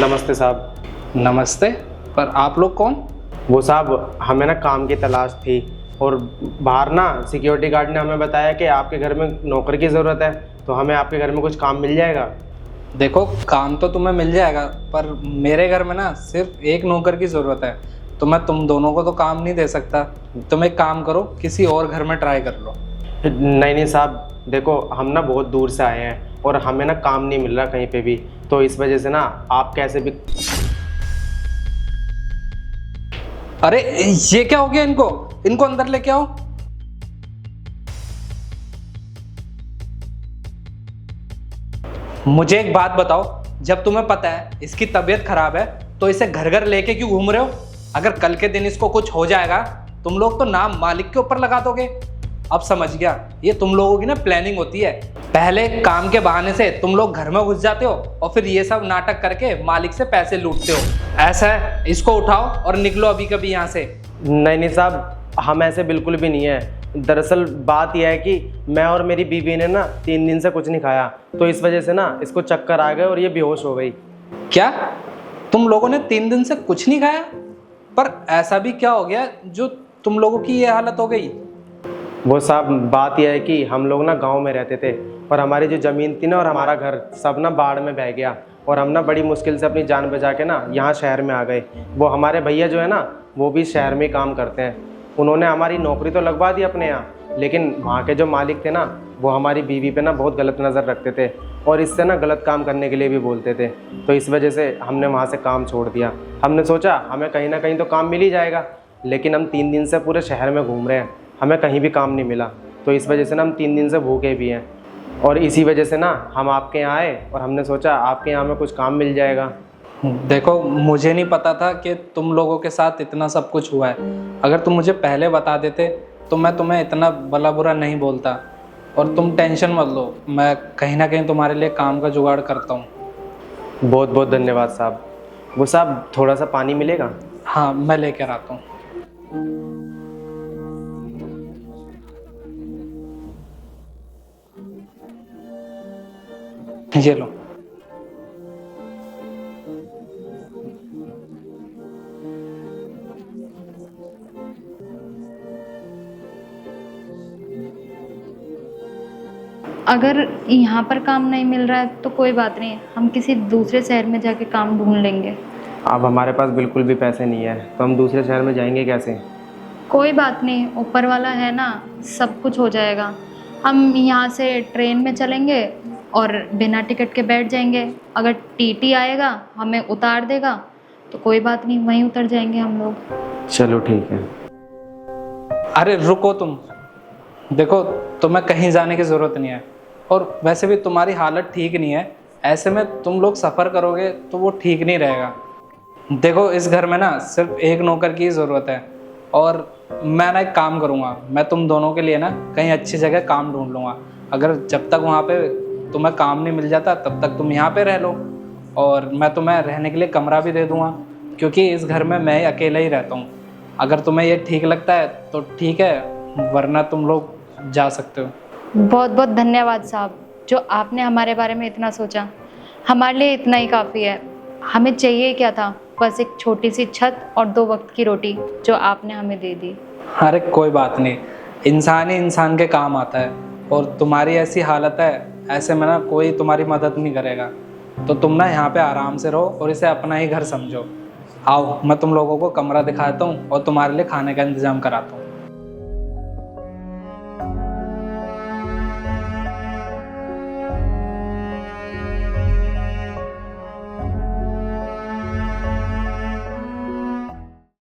नमस्ते साहब। नमस्ते। पर आप लोग कौन? वो साहब हमें ना काम की तलाश थी और बाहर ना सिक्योरिटी गार्ड ने हमें बताया कि आपके घर में नौकर की ज़रूरत है, तो हमें आपके घर में कुछ काम मिल जाएगा। देखो, काम तो तुम्हें मिल जाएगा, पर मेरे घर में ना सिर्फ एक नौकर की ज़रूरत है, तो मैं तुम दोनों को तो काम नहीं दे सकता। तुम एक काम करो, किसी और घर में ट्राई कर लो। नहीं साहब, देखो हम ना बहुत दूर से आए हैं और हमें ना काम नहीं मिल रहा कहीं पे भी, तो इस वजह से ना आप कैसे भी। अरे ये क्या हो गया? इनको अंदर लेके आओ। मुझे एक बात बताओ, जब तुम्हें पता है इसकी तबीयत खराब है तो इसे घर घर लेके क्यों घूम रहे हो? अगर कल के दिन इसको कुछ हो जाएगा, तुम लोग तो नाम मालिक के ऊपर लगा दोगे। अब समझ गया, ये तुम लोगों की ना प्लानिंग होती है। पहले काम के बहाने से तुम लोग घर में घुस जाते हो और फिर ये सब नाटक करके मालिक से पैसे लूटते हो। ऐसा है, इसको उठाओ और निकलो अभी कभी यहाँ से। नहीं साहब, हम ऐसे बिल्कुल भी नहीं है। दरअसल बात यह है कि मैं और मेरी बीवी ने ना 3 दिन से कुछ नहीं खाया, तो इस वजह से ना इसको चक्कर आ गए और ये बेहोश हो गई। क्या तुम लोगों ने 3 दिन से कुछ नहीं खाया? पर ऐसा भी क्या हो गया जो तुम लोगों की ये हालत हो गई? वो साहब बात यह है कि हम लोग ना गांव में रहते थे और हमारी जो ज़मीन थी ना और हमारा घर सब ना बाढ़ में बह गया और हम ना बड़ी मुश्किल से अपनी जान बचा के ना यहाँ शहर में आ गए। वो हमारे भैया जो है ना, वो भी शहर में ही काम करते हैं। उन्होंने हमारी नौकरी तो लगवा दी अपने यहाँ, लेकिन वहाँ के जो मालिक थे ना, वो हमारी बीवी पे ना बहुत गलत नज़र रखते थे और इससे ना गलत काम करने के लिए भी बोलते थे। तो इस वजह से हमने वहाँ से काम छोड़ दिया। हमने सोचा हमें कहीं ना कहीं तो काम मिल ही जाएगा, लेकिन हम 3 दिन से पूरे शहर में घूम रहे हैं, हमें कहीं भी काम नहीं मिला। तो इस वजह से ना हम 3 दिन से भूखे भी हैं और इसी वजह से ना हम आपके यहाँ आए और हमने सोचा आपके यहाँ में कुछ काम मिल जाएगा। देखो, मुझे नहीं पता था कि तुम लोगों के साथ इतना सब कुछ हुआ है। अगर तुम मुझे पहले बता देते तो मैं तुम्हें इतना भला बुरा नहीं बोलता। और तुम टेंशन मत लो, मैं कहीं ना कहीं तुम्हारे लिए काम का जुगाड़ करता हूँ। बहुत बहुत धन्यवाद साहब। वो साहब थोड़ा सा पानी मिलेगा? हाँ, मैं लेकर आता हूँ। ये लो। अगर यहाँ पर काम नहीं मिल रहा है तो कोई बात नहीं, हम किसी दूसरे शहर में जाके काम ढूंढ लेंगे। अब हमारे पास बिल्कुल भी पैसे नहीं है, तो हम दूसरे शहर में जाएंगे कैसे? कोई बात नहीं, ऊपर वाला है ना, सब कुछ हो जाएगा। हम यहाँ से ट्रेन में चलेंगे और बिना टिकट के बैठ जाएंगे। अगर टीटी आएगा हमें उतार देगा तो कोई बात नहीं, वहीं उतर जाएंगे हम लोग। चलो ठीक है। अरे रुको तुम, देखो तुम्हें कहीं जाने की ज़रूरत नहीं है और वैसे भी तुम्हारी हालत ठीक नहीं है। ऐसे में तुम लोग सफ़र करोगे तो वो ठीक नहीं रहेगा। देखो, इस घर में ना सिर्फ एक नौकर की ज़रूरत है और मैं ना एक काम करूँगा, मैं तुम दोनों के लिए ना कहीं अच्छी जगह काम ढूंढ लूँगा। अगर जब तक वहाँ पे तुम्हें काम नहीं मिल जाता तब तक तुम यहाँ पे रह लो और मैं तुम्हें रहने के लिए कमरा भी दे दूँगा, क्योंकि इस घर में मैं अकेला ही रहता हूँ। अगर तुम्हें ये ठीक लगता है तो ठीक है, वरना तुम लोग जा सकते हो। बहुत बहुत धन्यवाद साहब, जो आपने हमारे बारे में इतना सोचा। हमारे लिए इतना ही काफ़ी है। हमें चाहिए क्या था? बस एक छोटी सी छत और 2 वक्त की रोटी, जो आपने हमें दे दी। अरे कोई बात नहीं, इंसान ही इंसान के काम आता है और तुम्हारी ऐसी हालत है, ऐसे में ना कोई तुम्हारी मदद नहीं करेगा। तो तुम ना यहाँ पे आराम से रहो और इसे अपना ही घर समझो। आओ, मैं तुम लोगों को कमरा दिखाता हूँ और तुम्हारे लिए खाने का इंतज़ाम कराता हूँ।